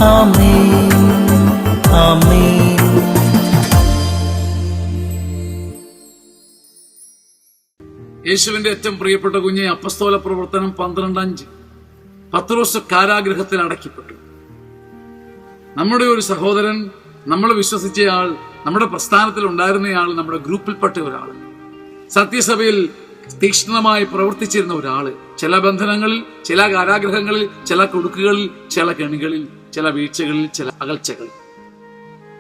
ആമേൻ ആമേൻ. യേശുവിന്റെ ഏറ്റവും പ്രിയപ്പെട്ട കുഞ്ഞെ, അപ്പസ്തോല പ്രവർത്തനം 12:5. പത്രോസ് കാരാഗൃഹത്തിൽ അടയ്ക്കപ്പെട്ടു. നമ്മുടെ ഒരു സഹോദരൻ, നമ്മൾ വിശ്വസിച്ചയാൾ, നമ്മുടെ പ്രസ്ഥാനത്തിൽ ഉണ്ടായിരുന്നയാൾ, നമ്മുടെ ഗ്രൂപ്പിൽപ്പെട്ട ഒരാൾ, സത്യസഭയിൽ തീക്ഷ്ണമായി പ്രവർത്തിച്ചിരുന്ന ഒരാള്, ചില ബന്ധനങ്ങളിൽ, ചില കാരാഗ്രഹങ്ങളിൽ, ചില കൊടുക്കുകളിൽ, ചില കെണികളിൽ, ചില വീഴ്ചകളിൽ, ചില അകൽച്ചകളിൽ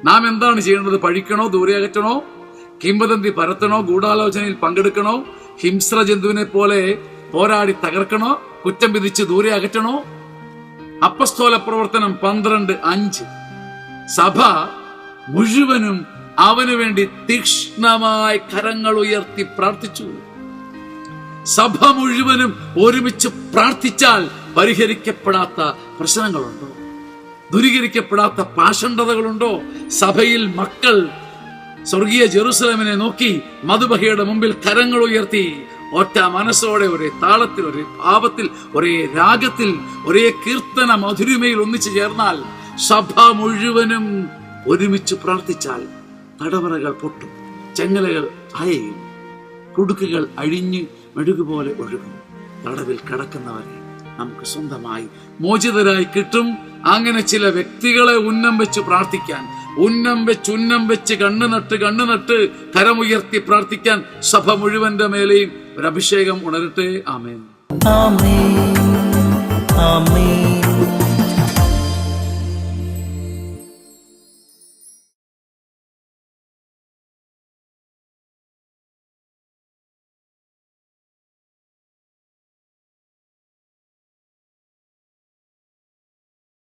നാം എന്താണ് ചെയ്യേണ്ടത്? പഴിക്കണോ? ദൂരെ അകറ്റണോ? കിംവദന്തി പരത്തണോ? ഗൂഢാലോചനയിൽ പങ്കെടുക്കണോ? ഹിംസ്ര ജന്തുവിനെ പോലെ പോരാടി തകർക്കണോ? കുറ്റം വിധിച്ച് ദൂരെ അകറ്റണോ? അപ്പസ്തോല പ്രവർത്തനം 12:5. സഭ മുഴുവനും അവനു വേണ്ടി തീക്ഷ്ണമായി കരങ്ങൾ ഉയർത്തി പ്രാർത്ഥിച്ചു. സഭ മുഴുവനും ഒരുമിച്ച് പ്രാർത്ഥിച്ചാൽ പരിഹരിക്കപ്പെടാത്ത പ്രശ്നങ്ങളുണ്ടോ? ദൂരീകരിക്കപ്പെടാത്ത പാഷണ്ഡതകളുണ്ടോ? സഭയിൽ മക്കൾ സ്വർഗീയ ജെറുസലേമിനെ നോക്കി മധുബഹയുടെ മുമ്പിൽ കരങ്ങൾ ഉയർത്തി ഒറ്റ മനസ്സോടെ ഒരേ താളത്തിൽ, ഒരേ ഭാവത്തിൽ, ഒരേ രാഗത്തിൽ, ഒരേ കീർത്തന മധുരിമയിൽ ഒന്നിച്ചു ചേർന്നാൽ, സഭ മുഴുവനും ഒരുമിച്ച് പ്രാർത്ഥിച്ചാൽ തടവറകൾ പൊട്ടും, ചെങ്ങലകൾ അയയും, കുടുക്കുകൾ അഴിഞ്ഞ് മെഴുകുപോലെ ഒഴുകും. തടവിൽ കിടക്കുന്നവരെ നമുക്ക് സ്വന്തമായി മോചിതരായി കിട്ടും. അങ്ങനെ ചില വ്യക്തികളെ ഉന്നം വെച്ച് പ്രാർത്ഥിക്കാൻ, ഉന്നം വെച്ച് കണ്ണു നട്ട് കരമുയർത്തി പ്രാർത്ഥിക്കാൻ സഭ മുഴുവന്റെ മേലെയും ഒരു അഭിഷേകം ഉണരട്ടെ. ആമേൻ ആമേൻ ആമേൻ.